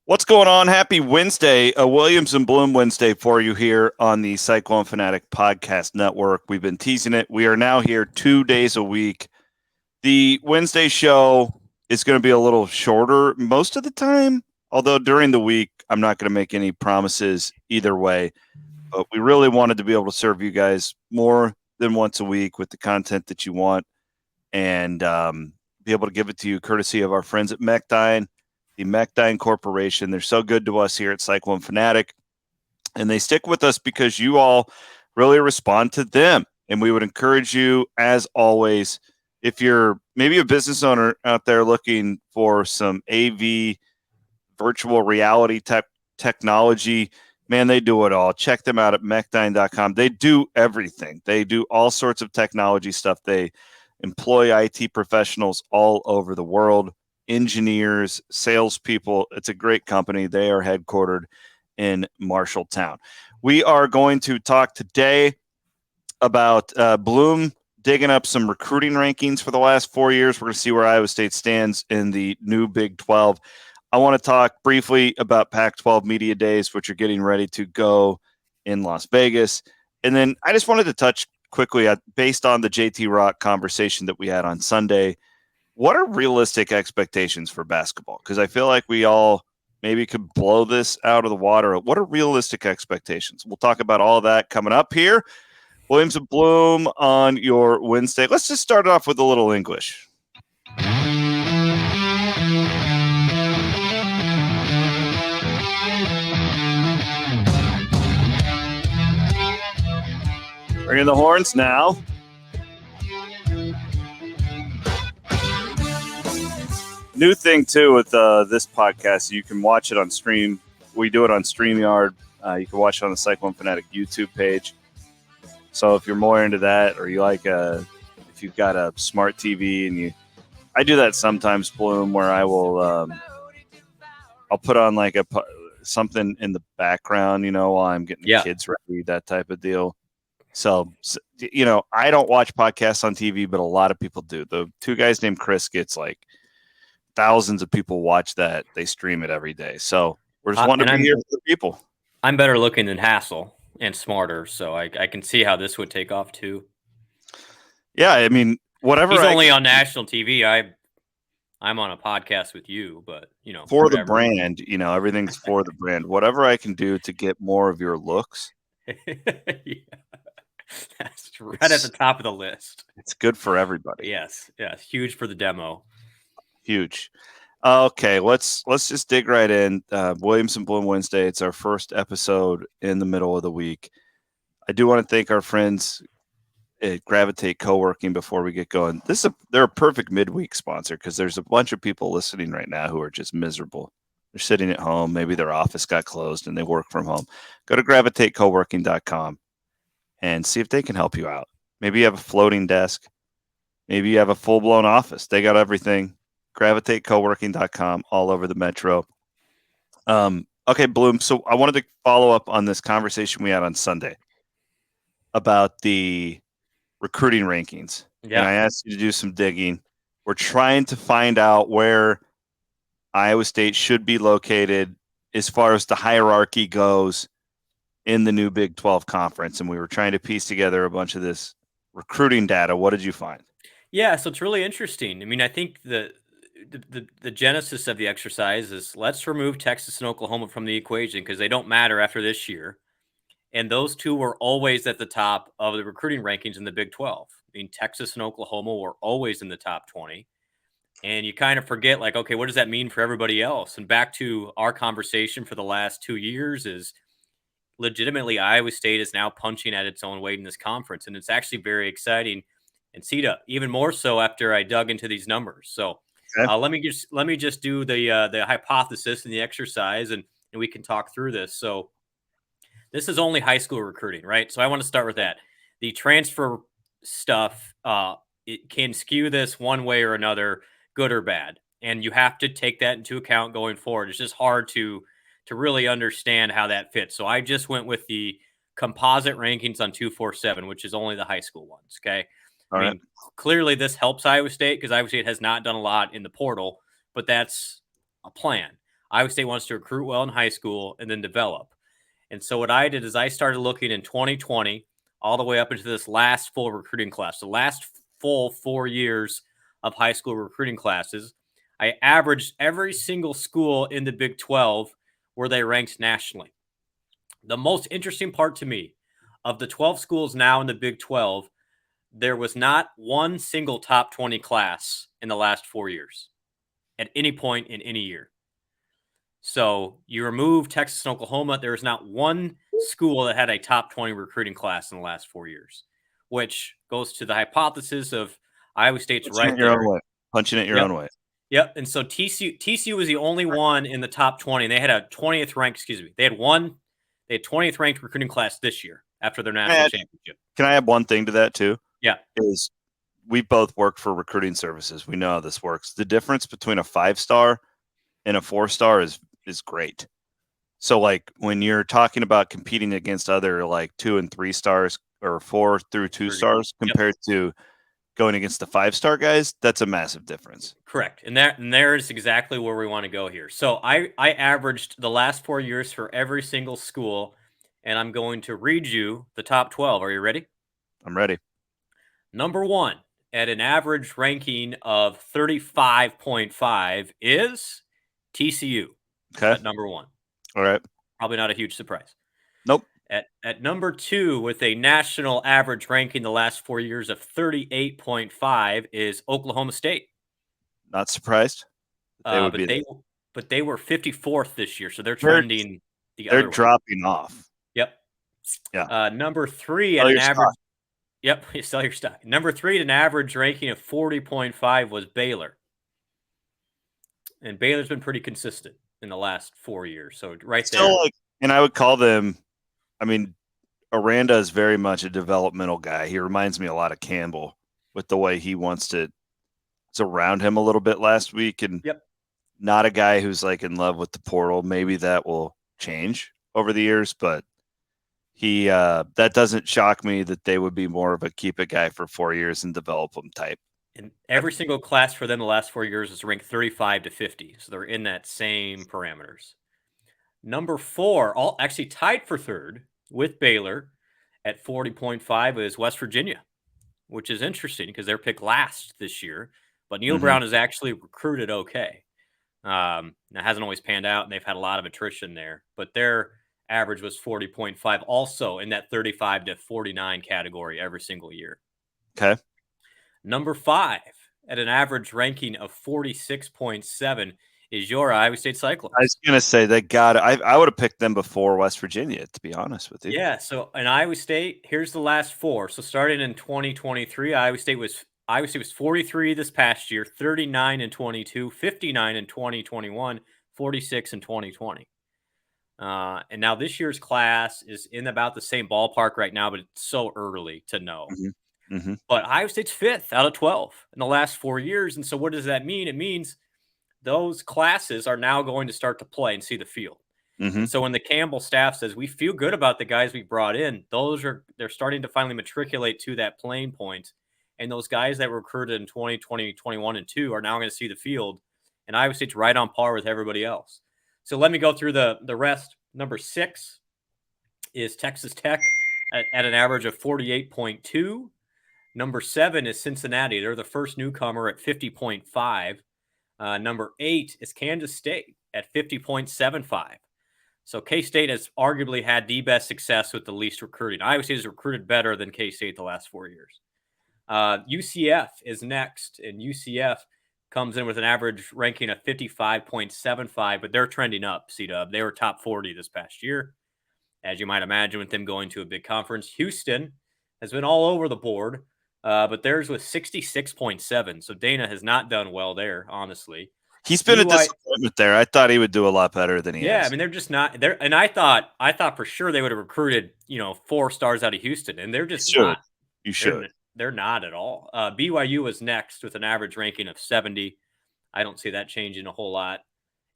What's going on? Happy Wednesday. Williams and Blum Wednesday for you here on the Cyclone Fanatic Podcast Network. We've been teasing it. We are now here 2 days a week. The Wednesday show is going to be a little shorter most of the time, although during the week, I'm not going to make any promises either way. But we really wanted to be able to serve you guys more than once a week with the content that you want and be able to give it to you courtesy of our friends at Mechdyne. The Mechdyne Corporation. They're so good to us here at Cyclone Fanatic, and they stick with us because you all really respond to them. And we would encourage you, as always, if you're maybe a business owner out there looking for some AV virtual reality type technology, man, they do it all. Check them out at mechdyne.com. They do everything. They do all sorts of technology stuff. They employ IT professionals all over the world. Engineers, salespeople. It's a great company. They are headquartered in Marshalltown. We are going to talk today about Blum digging up some recruiting rankings for the last 4 years. We're going to see where Iowa State stands in the new Big 12. I want to talk briefly about Pac-12 Media Days, which are getting ready to go in Las Vegas. And then I just wanted to touch quickly, based on the JT Rock conversation that we had on Sunday, what are realistic expectations for basketball? Because I feel like we all maybe could blow this out of the water. What are realistic expectations? We'll talk about all of that coming up here. Williams and Blum on your Wednesday. Let's just start off with a little English. Bring in the horns now. New thing, too, with this podcast, you can watch it on stream. We do it on StreamYard. You can watch it on the Cyclone Fanatic YouTube page. So if you're more into that, or you like if you've got a smart TV, and I do that sometimes, Bloom, where I will I'll put on like something in the background, while I'm getting the kids ready, that type of deal. So, I don't watch podcasts on TV, but a lot of people do. The two guys named Chris gets like thousands of people watch that. They stream it every day. So we're just wanting to be here for the people. I'm better looking than Hassel and smarter, so I can see how this would take off too. Yeah, I mean, whatever. He's only on national TV. I'm on a podcast with you, but for whatever. The brand, everything's for the brand. Whatever I can do to get more of your looks. Yeah. That's right at the top of the list. It's good for everybody. Yes, huge for the demo. Huge. Okay, let's just dig right in. Williams and Blum Wednesday. It's our first episode in the middle of the week. I do want to thank our friends at Gravitate Co-working before we get going. They're a perfect midweek sponsor because there's a bunch of people listening right now who are just miserable. They're sitting at home. Maybe their office got closed and they work from home. Go to gravitatecoworking.com and see if they can help you out. Maybe you have a floating desk. Maybe you have a full-blown office. They got everything. gravitatecoworking.com, all over the metro. Okay, Bloom. So I wanted to follow up on this conversation we had on Sunday about the recruiting rankings. Yeah. And I asked you to do some digging. We're trying to find out where Iowa State should be located as far as the hierarchy goes in the new Big 12 conference. And we were trying to piece together a bunch of this recruiting data. What did you find? Yeah, so it's really interesting. I mean, I think the genesis of the exercise is let's remove Texas and Oklahoma from the equation because they don't matter after this year. And those two were always at the top of the recruiting rankings in the Big 12. I mean, Texas and Oklahoma were always in the top 20. And you kind of forget, like, okay, what does that mean for everybody else? And back to our conversation for the last 2 years is legitimately Iowa State is now punching at its own weight in this conference. And it's actually very exciting. And CETA, even more so after I dug into these numbers. So let me just do the hypothesis and the exercise, and we can talk through this. So this is only high school recruiting, right? So I want to start with that. The transfer stuff, it can skew this one way or another, good or bad. And you have to take that into account going forward. It's just hard to really understand how that fits. So I just went with the composite rankings on 247, which is only the high school ones, okay? I mean, clearly this helps Iowa State because Iowa State has not done a lot in the portal, but that's a plan. Iowa State wants to recruit well in high school and then develop. And so what I did is I started looking in 2020 all the way up into this last full recruiting class, the last full 4 years of high school recruiting classes. I averaged every single school in the Big 12 where they ranked nationally. The most interesting part to me, of the 12 schools now in the Big 12, there was not one single top 20 class in the last 4 years at any point in any year. So you remove Texas and Oklahoma, there is not one school that had a top 20 recruiting class in the last 4 years, which goes to the hypothesis of Iowa State's Punching right it your there. own way. Punching it your Yep. own way. Yep. And so TCU was the only one in the top 20, and they had a 20th ranked, they had 20th ranked recruiting class this year after their national championship. Can I add one thing to that too? Yeah. Is we both work for recruiting services. We know how this works. The difference between a 5-star and a 4-star is great. So like when you're talking about competing against other like 2 and 3 stars or 4 through 2 stars compared to going against the 5-star guys, that's a massive difference. Correct. And there is exactly where we want to go here. So I averaged the last 4 years for every single school, and I'm going to read you the top 12. Are you ready? I'm ready. Number 1 at an average ranking of 35.5 is TCU. Okay. At number 1. All right. Probably not a huge surprise. Nope. At number 2 with a national average ranking the last 4 years of 38.5 is Oklahoma State. Not surprised. They were 54th this year, so they're trending the other way. They're dropping off. Yep. Yeah. Number 3 at an average. Yep, you sell your stock. Number 3 at an average ranking of 40.5 was Baylor. And Baylor's been pretty consistent in the last 4 years. So there. And I would call them, I mean, Aranda is very much a developmental guy. He reminds me a lot of Campbell with the way he wants to surround him a little bit last week. And not a guy who's like in love with the portal. Maybe that will change over the years, but that doesn't shock me that they would be more of a keep a guy for 4 years and develop him type. And every single class for them the last 4 years is ranked 35 to 50. So they're in that same parameters. Number 4, all actually tied for third with Baylor at 40.5 is West Virginia, which is interesting because they're picked last this year. But Neil Brown has actually recruited okay. It hasn't always panned out, and they've had a lot of attrition there. But their average was 40.5, also in that 35 to 49 category every single year. Okay. Number 5 at an average ranking of 46.7 is your Iowa State Cyclones. I was going to say I would have picked them before West Virginia, to be honest with you. Yeah, so in Iowa State, here's the last 4. So starting in 2023, Iowa State was 43 this past year, 39 in 22, 59 in 2021, 46 in 2020. And now this year's class is in about the same ballpark right now, but it's so early to know. But Iowa State's 5th out of 12 in the last 4 years. And so what does that mean? It means those classes are now going to start to play and see the field. So when the Campbell staff says we feel good about the guys we brought in, they're starting to finally matriculate to that playing point. And those guys that were recruited in 2020, 21, and 2 are now going to see the field. And Iowa State's right on par with everybody else. So let me go through the rest. Number 6 is Texas Tech at an average of 48.2. Number 7 is Cincinnati. They're the first newcomer at 50.5. Number 8 is Kansas State at 50.75. So K-State has arguably had the best success with the least recruiting. Iowa State has recruited better than K-State the last 4 years. UCF is next, and UCF comes in with an average ranking of 55.75, but they're trending up, C-Dub. They were top 40 this past year. As you might imagine, with them going to a big conference. Houston has been all over the board, but theirs was 66.7. So Dana has not done well there, honestly. He's been a disappointment there. I thought he would do a lot better than he has. Yeah, I mean, they're just not there. And I thought for sure they would have recruited, 4 stars out of Houston, and they're just not. You should. They're not at all. BYU was next with an average ranking of 70. I don't see that changing a whole lot.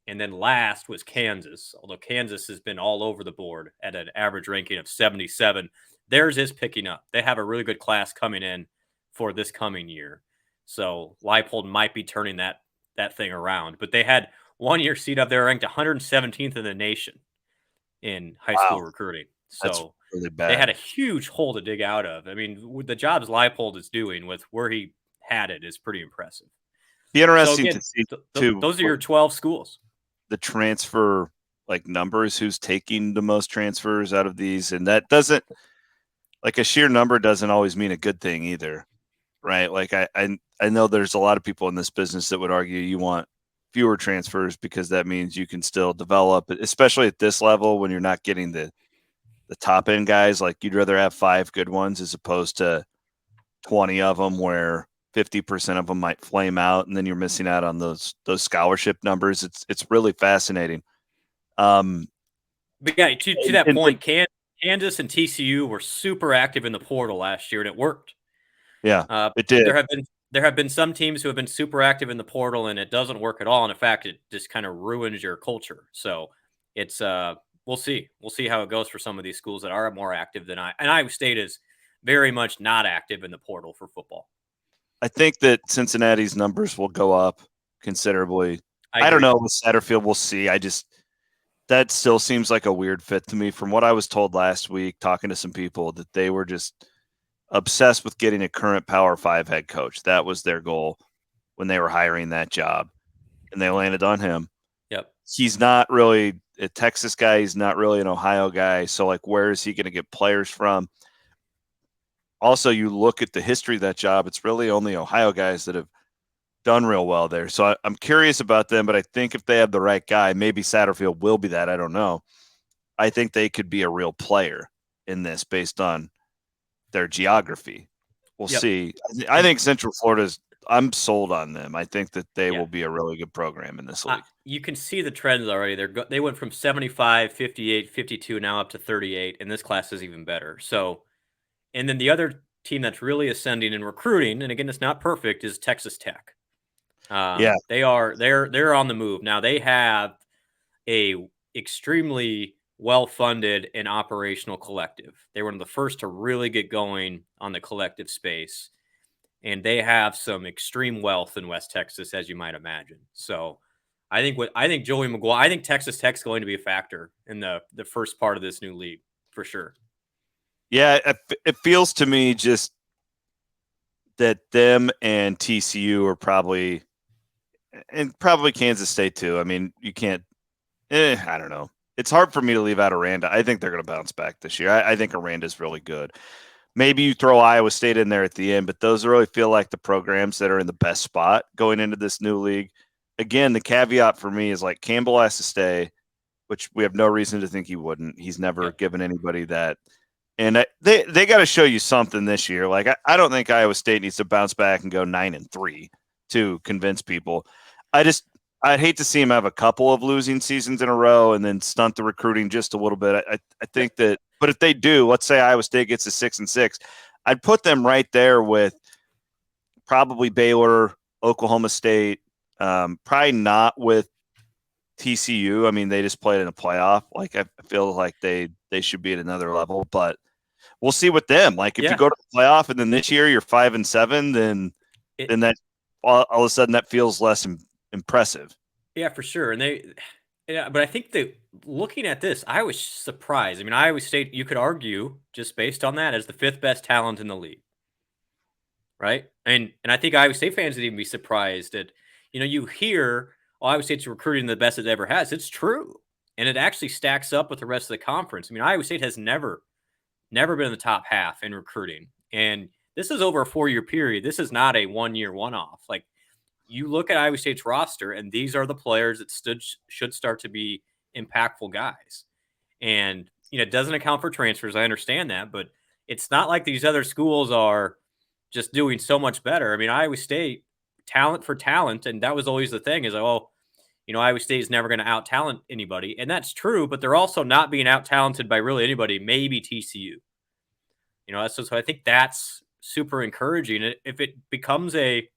And then last was Kansas, although Kansas has been all over the board at an average ranking of 77. Theirs is picking up. They have a really good class coming in for this coming year. So Leipold might be turning that thing around. But they had 1-year seat up there, ranked 117th in the nation in high Wow, school recruiting. that's So really they bad. had a huge hole to dig out of. I mean, with the jobs Leipold is doing with where he had it is pretty impressive. Be So interesting to again, see too those are your 12 schools. the transfer like numbers, who's taking the most transfers out of these, and that doesn't like a sheer number doesn't always mean a good thing either, right? Like I know there's a lot of people in this business that would argue you want fewer transfers because that means you can still develop, especially at this level when you're not getting the top end guys. Like you'd rather have 5 good ones as opposed to 20 of them where 50% of them might flame out, and then you're missing out on those scholarship numbers. It's really fascinating. But yeah, to that And point, Kansas and TCU were super active in the portal last year, and it worked. yeah, it did. There have been some teams who have been super active in the portal, and it doesn't work at all. And in fact, it just kind of ruins your culture. So it's we'll see how it goes for some of these schools that are more active than and Iowa State is very much not active in the portal for football. I think that Cincinnati's numbers will go up considerably. I don't agree. know with Satterfield. We'll see. That still seems like a weird fit to me. From what I was told last week, talking to some people, that they were just obsessed with getting a current Power 5 head coach. That was their goal when they were hiring that job, and they landed on him. Yep. He's not really a Texas guy. He's not really an Ohio guy. So, like, where is he going to get players from? Also, you look at the history of that job, it's really only Ohio guys that have done real well there. So I'm curious about them, but I think if they have the right guy, maybe Satterfield will be that. I don't know. I think they could be a real player in this based on their geography. We'll see. I think Central Florida's, I'm sold on them. I think that they will be a really good program in this league. You can see the trends already. They went from 75, 58, 52, now up to 38, and this class is even better. So, and then the other team that's really ascending in recruiting, and again, it's not perfect, is Texas Tech. They're on the move now. They have a extremely well-funded and operational collective. They were one of the first to really get going on the collective space, and they have some extreme wealth in West Texas, as you might imagine. So, I think Joey McGuire, I think Texas Tech's going to be a factor in the first part of this new league for sure. Yeah, it feels to me just that them and TCU are probably Kansas State too. I mean, you can't. I don't know. It's hard for me to leave out Aranda. I think they're going to bounce back this year. I think Aranda's really good. Maybe you throw Iowa State in there at the end, but those really feel like the programs that are in the best spot going into this new league. Again, the caveat for me is like Campbell has to stay, which we have no reason to think he wouldn't. He's never given anybody that. And they got to show you something this year. Like I don't think Iowa State needs to bounce back and go 9-3 to convince people. I'd hate to see him have a couple of losing seasons in a row and then stunt the recruiting just a little bit. I think that, but if they do, let's say Iowa State gets to 6-6, I'd put them right there with probably Baylor, Oklahoma State, probably not with TCU. I mean, they just played in a playoff. Like I feel like they should be at another level, but we'll see with them. Like if you go to the playoff and then this year you're 5-7, then that all of a sudden that feels less impressive. Yeah, for sure. And but I think that looking at this, I was surprised. I mean, Iowa State, you could argue just based on that as the 5th best talent in the league. Right. And I think Iowa State fans would even be surprised at, you hear Iowa State's recruiting the best it ever has. It's true. And it actually stacks up with the rest of the conference. I mean, Iowa State has never been in the top half in recruiting. And this is over a 4-year period. This is not a 1-year one-off. Like, you look at Iowa State's roster, and these are the players that should start to be impactful guys. And, it doesn't account for transfers. I understand that. But it's not like these other schools are just doing so much better. I mean, Iowa State, talent for talent, and that was always the thing is, Iowa State is never going to out-talent anybody. And that's true, but they're also not being out-talented by really anybody, maybe TCU. So I think that's super encouraging. If it becomes a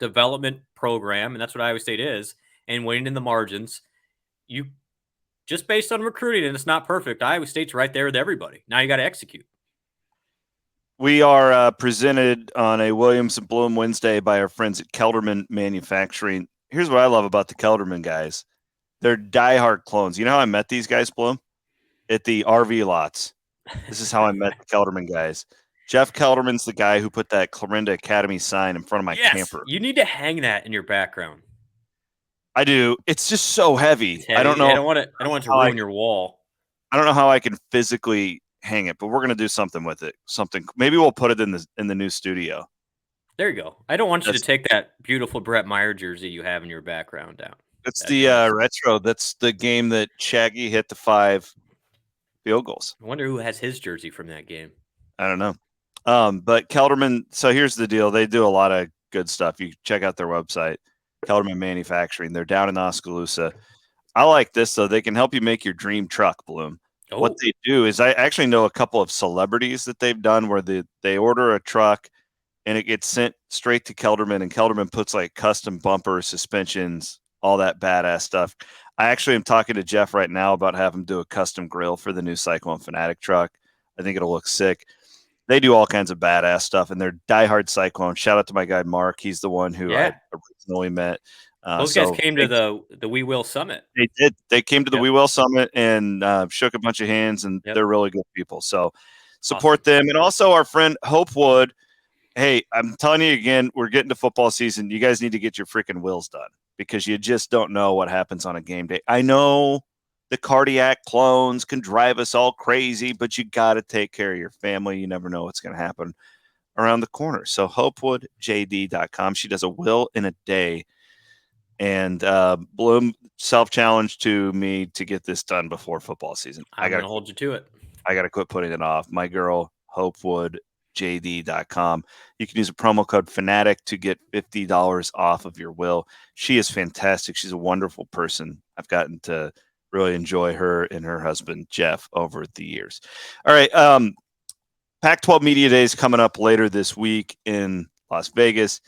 development program, and that's what Iowa State is, and winning in the margins, you just based on recruiting, and it's not perfect, Iowa State's right there with everybody. Now you got to execute. We are presented on a Williams and Blum Wednesday by our friends at Kelderman Manufacturing. here's what I love about the Kelderman guys. They're diehard clones. You know how I met these guys, Bloom? At the RV lots. This is how I met the Kelderman guys. Jeff Kelderman's the guy who put that Clarinda Academy sign in front of my Yes, camper. you need to hang that in your background. I do. It's just so heavy. It's heavy. I don't know. I don't want it. I don't want it to how ruin your wall. I don't know how I can physically hang it, but we're gonna do something with it. Something. Maybe we'll put it in the new studio. There you go. I don't want you to That's take that beautiful Brett Meyer jersey you have in your background down. that's That'd the be nice. retro. That's the game that Shaggy hit the 5 field goals. I wonder who has his jersey from that game. I don't know. But Kelderman. So here's the deal. They do a lot of good stuff. You check out their website, Kelderman Manufacturing. They're down in Oskaloosa. I like this though. They can help you make your dream truck, Bloom. What Oh, they do is I actually know a couple of celebrities that they've done where they order a truck and it gets sent straight to Kelderman, and Kelderman puts like custom bumpers, suspensions, all that badass stuff. I actually am talking to Jeff right now about having him do a custom grill for the new Cyclone Fanatic truck. I think it'll look sick. They do all kinds of badass stuff, and they're diehard Cyclone. Shout out to my guy Mark; he's the one who I yeah. originally met. Those guys So came to the We Will Summit. they did. They came to the Yep. We Will Summit and shook a bunch of hands, and Yep. they're really good people. So support Awesome. them, and also our friend Hope Wood. Hey, I'm telling you again, we're getting to football season. You guys need to get your freaking wills done because you just don't know what happens on a game day. I know the cardiac clones can drive us all crazy, but you got to take care of your family. You never know what's going to happen around the corner. So hopewoodjd.com. She does a will in a day. And Bloom self-challenged to me to get this done before football season. I'm going to hold you to it. I got to quit putting it off. My girl, hopewoodjd.com. You can use a promo code Fanatic to get $50 off of your will. She is fantastic. She's a wonderful person. I've gotten to really enjoy her and her husband, Jeff, over the years. All right. Pac-12 Media Days coming up later this week in Las Vegas.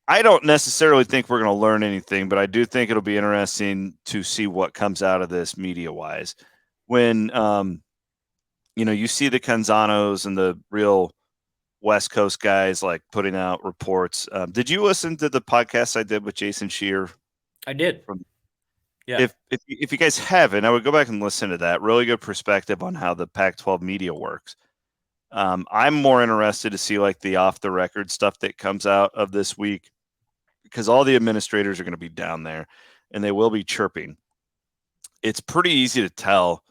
I don't necessarily think we're going to learn anything, but I do think it'll be interesting to see what comes out of this media-wise. When you see the Canzanos and the real West Coast guys like putting out reports. Did you listen to the podcast I did with Jason Shear? I did. Yeah. If you guys haven't, I would go back and listen to that. Really good perspective on how the Pac-12 media works. I'm more interested to see like the off-the-record stuff that comes out of this week because all the administrators are going to be down there and they will be chirping. It's pretty easy to tell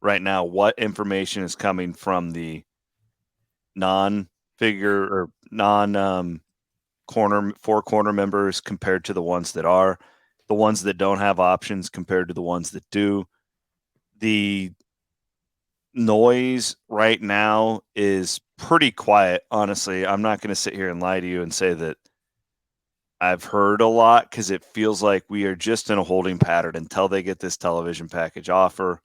right now what information is coming from the non-figure or four corner members compared to the ones that are, the ones that don't have options compared to the ones that do. The noise right now is pretty quiet, honestly. I'm not going to sit here and lie to you and say that I've heard a lot because it feels like we are just in a holding pattern until they get this television package offer.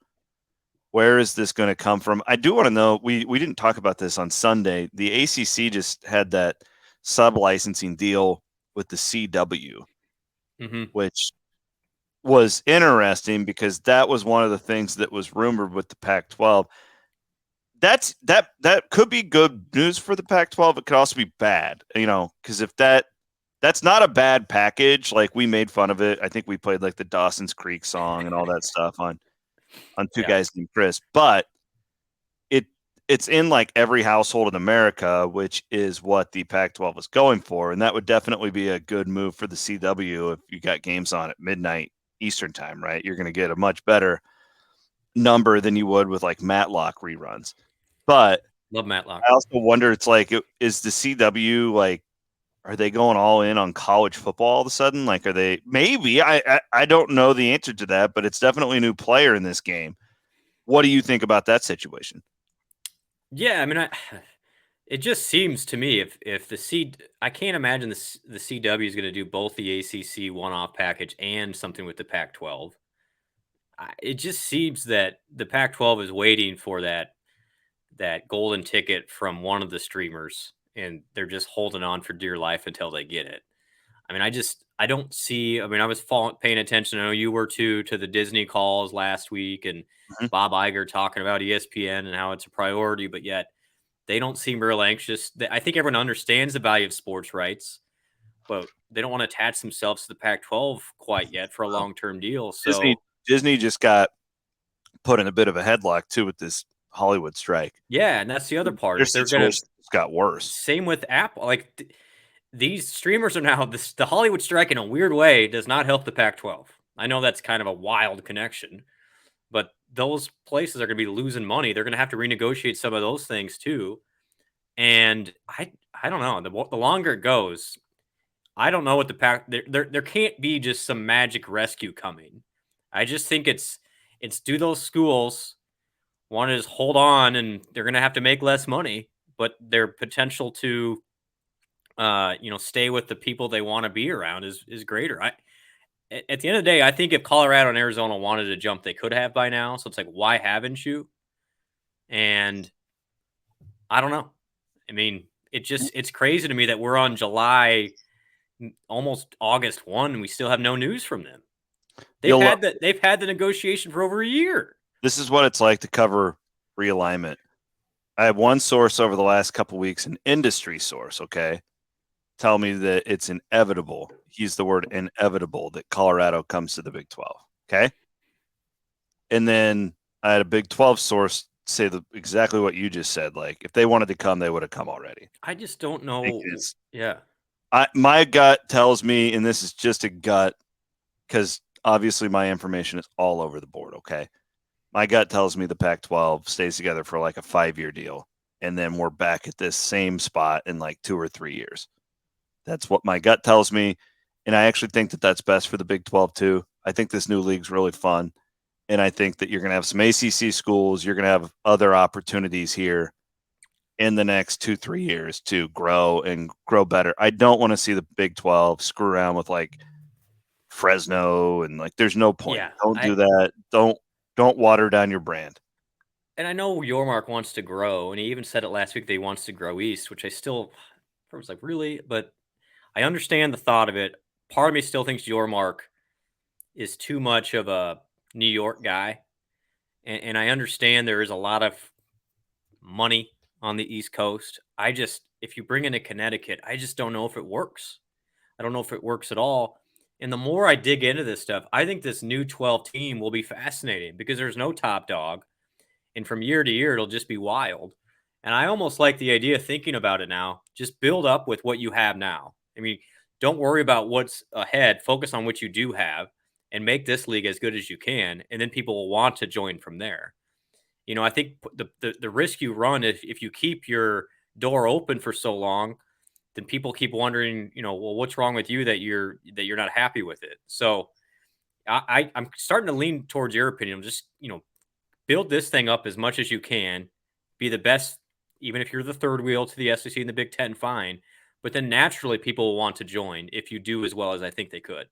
Where is this going to come from? I do want to know. We didn't talk about this on Sunday. The ACC just had that sub-licensing deal with the CW, which was interesting because that was one of the things that was rumored with the Pac-12. That could be good news for the Pac-12. It could also be bad, because if that's not a bad package. Like we made fun of it. I think we played like the Dawson's Creek song and all that stuff on Two Guys Named Chris, but it's in like every household in America, which is what the Pac-12 was going for, and that would definitely be a good move for the CW if you got games on at midnight Eastern time, right? You're going to get a much better number than you would with like Matlock reruns. But love Matlock. I also wonder, it's like, is the CW like, are they going all in on college football all of a sudden? Like, are they? Maybe. I don't know the answer to that, but it's definitely a new player in this game. What do you think about that situation? Yeah, I mean, it just seems to me I can't imagine the CW is going to do both the ACC one-off package and something with the Pac-12. It just seems that the Pac-12 is waiting for that golden ticket from one of the streamers, and they're just holding on for dear life until they get it. I mean, I don't see. I mean, I was paying attention. I know you were too, to the Disney calls last week, and Bob Iger talking about ESPN and how it's a priority, but yet they don't seem real anxious. I think everyone understands the value of sports rights, but they don't want to attach themselves to the Pac-12 quite yet for a long-term deal. Disney So Disney just got put in a bit of a headlock too with this Hollywood strike. yeah, and that's the other part Their is they're gonna situation just got worse. same with Apple. Like these streamers are now the Hollywood strike in a weird way does not help the Pac-12. I know that's kind of a wild connection, but those places are going to be losing money. They're going to have to renegotiate some of those things too. And I don't know. The longer it goes, I don't know what the pack. There can't be just some magic rescue coming. I just think it's do those schools want to just hold on, and they're going to have to make less money, but their potential to stay with the people they want to be around is greater. At the end of the day, I think if Colorado and Arizona wanted to jump, they could have by now. So it's like, why haven't you? And I don't know. I mean, it's crazy to me that we're on July, almost August 1, and we still have no news from them. They've had the negotiation for over a year. This is what it's like to cover realignment. I have one source over the last couple of weeks, an industry source, okay, tell me that it's inevitable. Use the word inevitable that Colorado comes to the Big 12. Okay. And then I had a Big 12 source say exactly what you just said. Like, if they wanted to come, they would have come already. I just don't know. Yeah. My gut tells me, and this is just a gut, because obviously my information is all over the board. Okay. My gut tells me the Pac 12 stays together for like a 5-year deal. And then we're back at this same spot in like 2 or 3 years. That's what my gut tells me. And I actually think that that's best for the Big 12 too. I think this new league's really fun. And I think that you're going to have some ACC schools. You're going to have other opportunities here in the next 2-3 years to grow and grow better. I don't want to see the Big 12 screw around with like Fresno and like there's no point. Yeah, Don't do that. Don't water down your brand. And I know Yormark wants to grow, and he even said it last week that he wants to grow east, which I was like, really? But I understand the thought of it. Part of me still thinks Yormark is too much of a New York guy. And I understand there is a lot of money on the East Coast. If you bring in a Connecticut, I just don't know if it works. I don't know if it works at all. And the more I dig into this stuff, I think this new 12 team will be fascinating because there's no top dog. And from year to year, it'll just be wild. And I almost like the idea of thinking about it now. Just build up with what you have now. I mean, don't worry about what's ahead. Focus on what you do have and make this league as good as you can. And then people will want to join from there. I think the risk you run if you keep your door open for so long, then people keep wondering, well, what's wrong with you that you're not happy with it. So I'm starting to lean towards your opinion. Just, build this thing up as much as you can, be the best, even if you're the third wheel to the SEC and the Big Ten, fine. But then naturally people will want to join if you do as well as I think they could.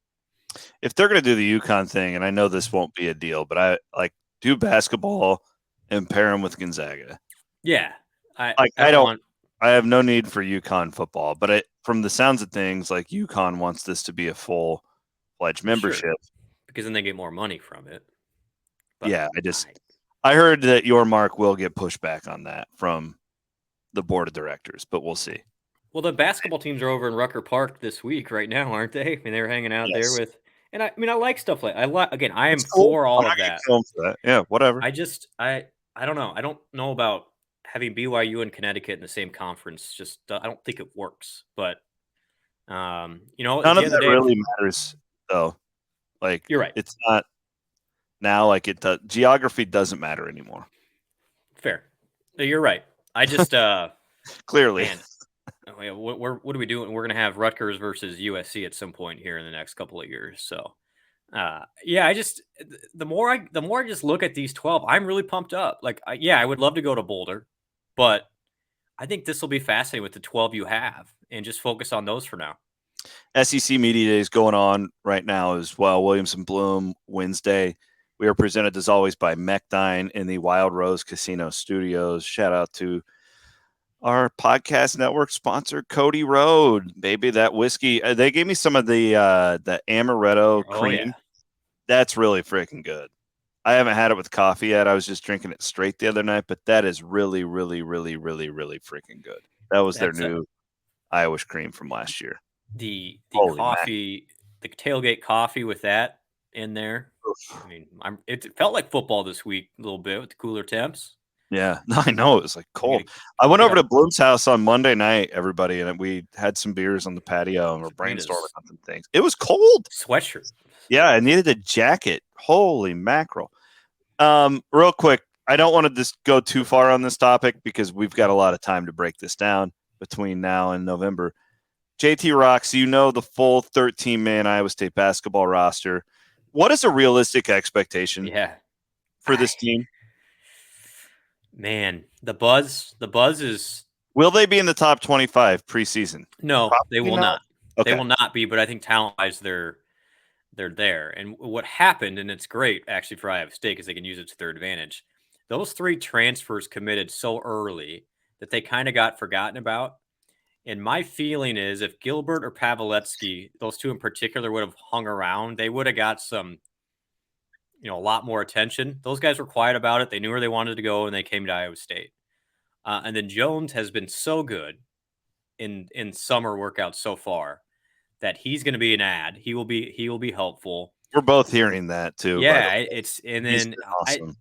If they're going to do the UConn thing, and I know this won't be a deal, but I like do basketball and pair them with Gonzaga. Yeah. I have no need for UConn football, but from the sounds of things, like UConn wants this to be a full-fledged membership. Sure. Because then they get more money from it. But yeah, I heard that Yormark will get pushback on that from the board of directors, but we'll see. Well, the basketball teams are over in Rucker Park this week right now, aren't they? I mean, they were hanging out there with, and I like stuff like I am for all of that. For that. Yeah, whatever. I don't know. I don't know about having BYU and Connecticut in the same conference. Just I don't think it works. But none of that really matters, though. Like, you're right. It's not now like it does. Geography doesn't matter anymore. Fair. You're right. I just clearly. Man, what are we doing? We're going to have Rutgers versus USC at some point here in the next couple of years. So, the more I just look at these 12, I'm really pumped up. Like, I would love to go to Boulder, but I think this will be fascinating with the 12 you have, and just focus on those for now. SEC Media Day is going on right now as well. Williamson Blum Wednesday. We are presented as always by Mechdyne in the Wild Rose Casino Studios. Shout out to our podcast network sponsor, Cody Road. Baby, that whiskey. They gave me some of the amaretto cream. Yeah. That's really freaking good. I haven't had it with coffee yet. I was just drinking it straight the other night, but that is really, really, really, really, really freaking good. That was their new Irish cream from last year. the Holy mac. coffee, the tailgate coffee with that in there. Oof. I mean, it felt like football this week a little bit with the cooler temps. Yeah, I know it was like You cold. gotta I went get over up. to Bloom's house on Monday night, everybody, and we had some beers on the patio and we're I need brainstorming on some things. It was cold. sweatshirt. Yeah, I needed a jacket. Holy mackerel. Real quick, I don't want to just go too far on this topic because we've got a lot of time to break this down between now and November. JT Rocks, you know the full 13-man Iowa State basketball roster. What is a realistic expectation Yeah. for this team? Man, the buzz is Will they be in the top 25 preseason? no, they Probably will not. not. They Okay. will not be, but I think talent-wise they're there. And what happened, and it's great actually for Iowa State because they can use it to their advantage. Those 3 transfers committed so early that they kind of got forgotten about. And my feeling is if Gilbert or Pavletsky, those 2 in particular, would have hung around, they would have got some, a lot more attention. Those guys were quiet about it. They knew where they wanted to go, and they came to Iowa State. And then Jones has been so good in summer workouts so far that he's going to be an ad. He will be helpful. We're both hearing that too, by the Yeah, way. it's and He's then been I awesome.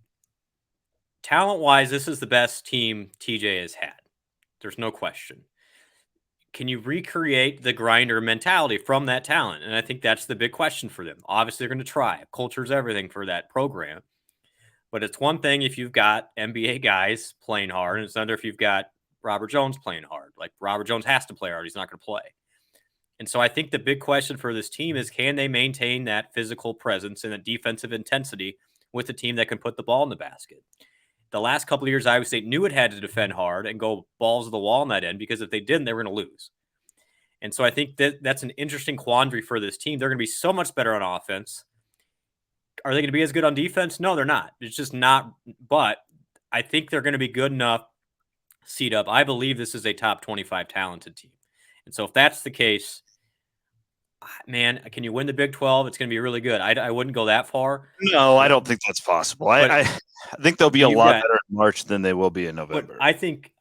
talent wise, this is the best team TJ has had. There's no question. Can you recreate the grinder mentality from that talent? And I think that's the big question for them. Obviously, they're going to try. Culture's everything for that program. But it's one thing if you've got NBA guys playing hard, and it's another if you've got Robert Jones playing hard. Like Robert Jones has to play hard. He's not going to play. And so I think the big question for this team is can they maintain that physical presence and a defensive intensity with a team that can put the ball in the basket? The last couple of years, Iowa State knew it had to defend hard and go balls to the wall on that end because if they didn't, they were going to lose. And so I think that's an interesting quandary for this team. They're going to be so much better on offense. Are they going to be as good on defense? No, they're not. It's just not. But I think they're going to be good enough seat up. I believe this is a top 25 talented team. And so if that's the case, man, can you win the Big 12? It's going to be really good. I wouldn't go that far. No, I don't think that's possible. I think they'll be a lot better in March than they will be in November. But I think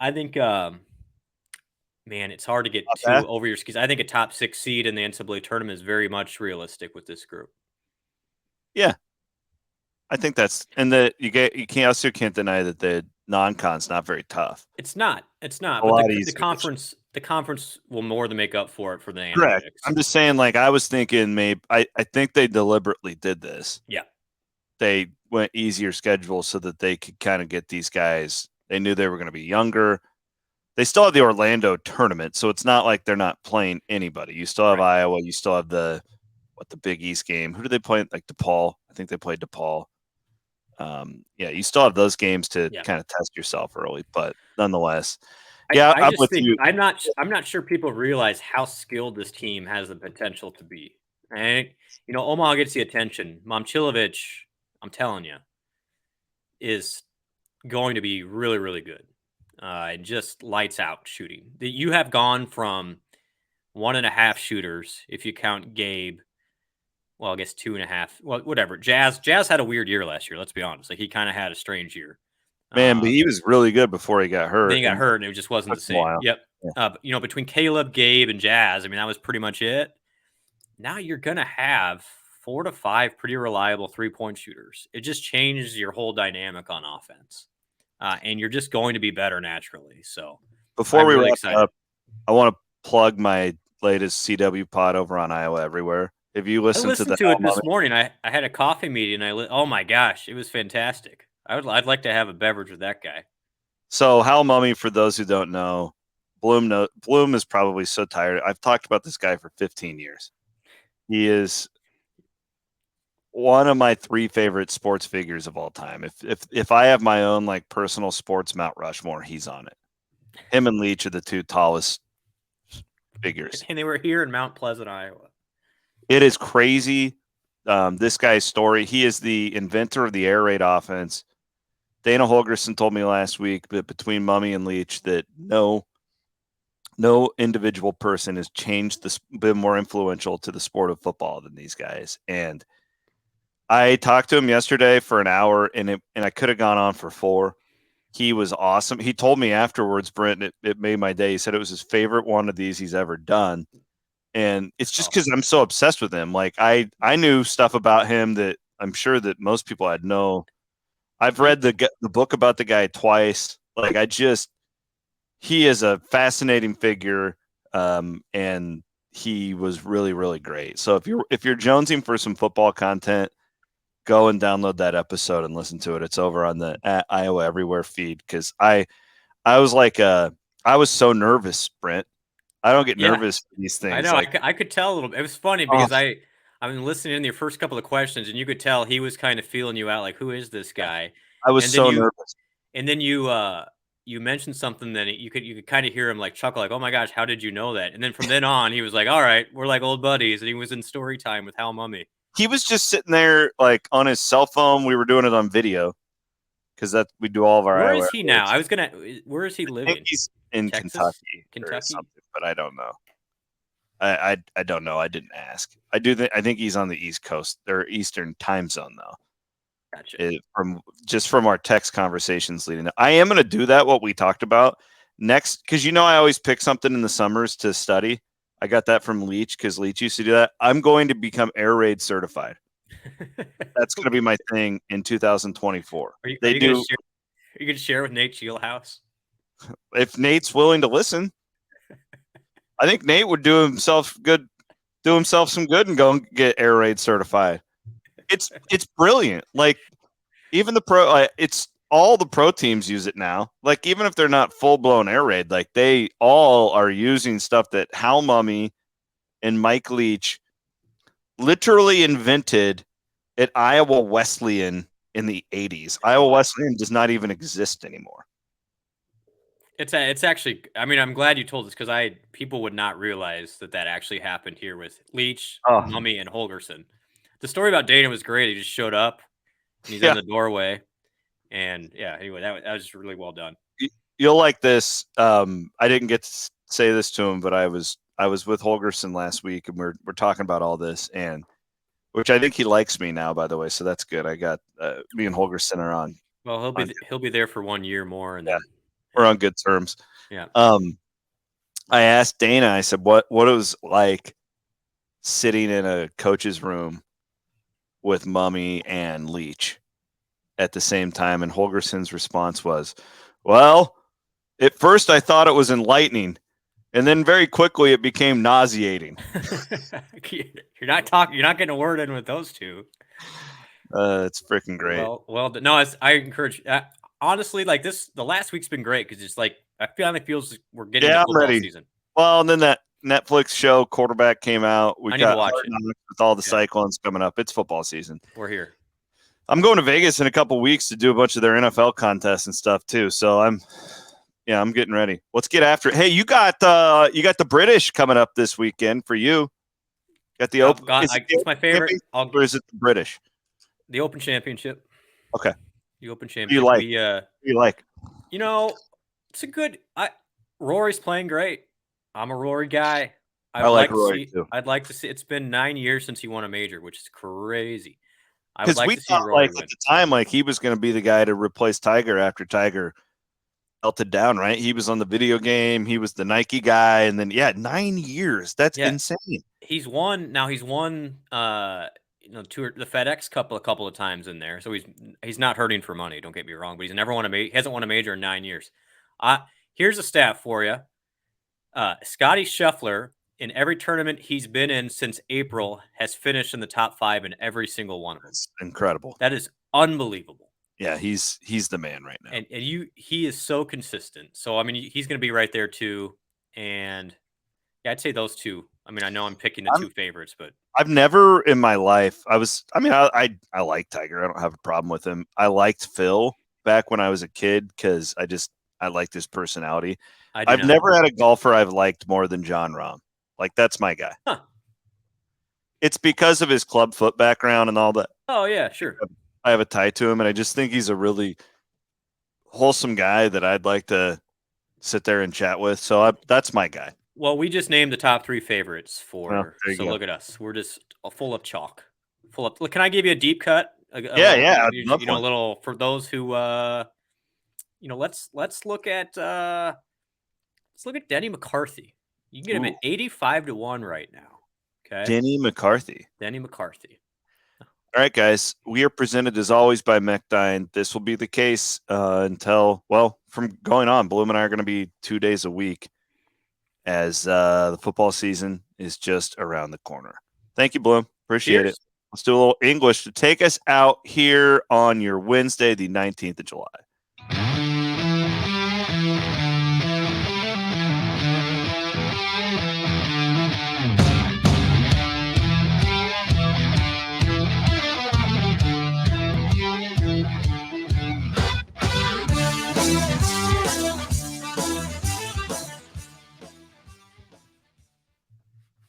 man, it's hard to get too over your skis. I think a top 6 seed in the NCAA tournament is very much realistic with this group. Yeah, I think that's and you also can't deny that the non-con's not very tough. It's not. A But lot the easier. conference will more than make up for it for the analytics. Correct. I'm just saying, like I was thinking, maybe I think they deliberately did this. Yeah. They went easier schedule so that they could kind of get these guys. They knew they were going to be younger. They still have the Orlando tournament, so it's not like they're not playing anybody. You still have Iowa. You still have the Big East game. Who do they play? Like DePaul. I think they played DePaul. Yeah, you still have those games to kind of test yourself early, but nonetheless, yeah, I I'm just with think you. I'm not sure people realize how skilled this team has the potential to be. And Omaha gets the attention. Momcilovic, I'm telling you, is going to be really, really good. And just lights out shooting. You have gone from 1.5 shooters, if you count Gabe. Well, I guess 2.5. Well, whatever. Jazz had a weird year last year. Let's be honest. Like he kind of had a strange year. Man, but he was really good before he got hurt. Then he got hurt, and it just wasn't the same. Yep. Yeah. Between Caleb, Gabe, and Jazz, I mean, that was pretty much it. Now you're gonna have 4 to 5 pretty reliable 3-point shooters. It just changes your whole dynamic on offense, and you're just going to be better naturally. So before we really wrap up, I want to plug my latest CW pod over on Iowa Everywhere. Have you listened to that? I listened to it this morning. I had a coffee meeting. Oh my gosh, it was fantastic. I'd like to have a beverage with that guy. So Hal Mummy, for those who don't know, Blum is probably so tired. I've talked about this guy for 15 years. He is one of my 3 favorite sports figures of all time. If I have my own like personal sports Mount Rushmore, he's on it. Him and Leach are the 2 tallest figures. And they were here in Mount Pleasant, Iowa. It is crazy. This guy's story. He is the inventor of the air raid offense. Dana Holgerson told me last week that between Mummy and Leach that no individual person has been more influential to the sport of football than these guys. And I talked to him yesterday for an hour, and I could have gone on for 4. He was awesome. He told me afterwards, Brent, it made my day. He said it was his favorite one of these he's ever done. And it's just because I'm so obsessed with him. Like I knew stuff about him that I'm sure that most people had no. I've read the book about the guy twice. Like he is a fascinating figure, and he was really really great. So if you're jonesing for some football content, go and download that episode and listen to it. It's over on the Iowa Everywhere feed because I was like I was so nervous, Brent. I don't get nervous for these I things. know. Like, I could tell a little bit. It was funny because I've been listening in your first couple of questions, and you could tell he was kind of feeling you out, like, who is this guy? I was And then so nervous. you mentioned something that you could kind of hear him like chuckle, like, "Oh my gosh, how did you know that?" And then from then on, he was like, "All right, we're like old buddies," and he was in story time with Hal Mummy. He was just sitting there like on his cell phone. We were doing it on video because we do all of our. Where Iowa is he now? Where is he I think living? he's in Texas? Kentucky or Kentucky? something, but I don't know. I don't know. I didn't ask. I think he's on the East Coast or Eastern time zone though. Gotcha. From our text conversations leading up. I am going to do that. What we talked about next, because I always pick something in the summers to study. I got that from Leach because Leach used to do that. I'm going to become air raid certified. That's going to be my thing in 2024. Are you going to share with Nate Shieldhouse? If Nate's willing to listen, I think Nate would do himself some good and go and get air raid certified. It's brilliant. Like even it's all the pro teams use it now. Like even if they're not full blown air raid, like they all are using stuff that Hal Mummy and Mike Leach literally invented at Iowa Wesleyan in the 80s. Iowa Wesleyan does not even exist anymore. It's actually, I mean, I'm glad you told us because people would not realize that actually happened here with Leach, Mummy, and Holgerson. The story about Dana was great. He just showed up and he's in the doorway. And anyway, that was really well done. You'll like this. I didn't get to say this to him, but I was with Holgerson last week and we're talking about all this, and which I think he likes me now, by the way. So that's good. I got me and Holgerson are on. Well, he'll be there for 1 year more, and we're on good terms. Yeah. I asked Dana. I said, "What it was like sitting in a coach's room with Mummy and Leach at the same time?" And Holgerson's response was, "Well, at first I thought it was enlightening, and then very quickly it became nauseating." You're not getting a word in with those two. It's freaking great. Well, no, I encourage. Honestly, like the last week's been great because it's like I feels like we're getting into football season. Well, and then that Netflix show Quarterback came out. We got watch it with all the Cyclones coming up. It's football season. We're here. I'm going to Vegas in a couple weeks to do a bunch of their NFL contests and stuff too. So I'm getting ready. Let's get after it. Hey, you got the British coming up this weekend for you. Got the Open. It's my favorite. Or is it the British? The Open Championship. Okay. The Open Championship. What do you like? It's a good. Rory's playing great. I'm a Rory guy. I like Rory too. I'd like to see. It's been 9 years since he won a major, which is crazy. Because we thought, like at the time, like he was going to be the guy to replace Tiger after Tiger melted down. Right? He was on the video game. He was the Nike guy, and then 9 years. That's insane. He's won. Now he's won. The FedEx Cup a couple of times in there, so he's not hurting for money. Don't get me wrong, but he hasn't won a major in 9 years. Here's a stat for you. Scotty Scheffler, in every tournament he's been in since April, has finished in the top 5 in every single one of them. That's incredible. That is unbelievable. Yeah, he's the man right now. And he is so consistent. So I mean, he's going to be right there too. And I'd say those two. I mean, I know I'm picking the two favorites, but I've never in my life. I like Tiger. I don't have a problem with him. I liked Phil back when I was a kid because I liked his personality. I've never had a golfer I've liked more than Jon Rahm. Like that's my guy. Huh. It's because of his club foot background and all that. Oh yeah, sure. I have a tie to him, and I just think he's a really wholesome guy that I'd like to sit there and chat with. So that's my guy. Well, we just named the top 3 favorites for. So look at us. We're just full of chalk. Can I give you a deep cut? A little for those who. Let's look at Denny McCarthy. You can get him at 85-1 right now. Okay. Denny McCarthy. Denny McCarthy. All right, guys. We are presented as always by Mechdyne. This will be the case until, well, from going on. Blum and I are going to be 2 days a week as the football season is just around the corner. Thank you, Blum. Appreciate it. Let's do a little English to take us out here on your Wednesday, the 19th of July.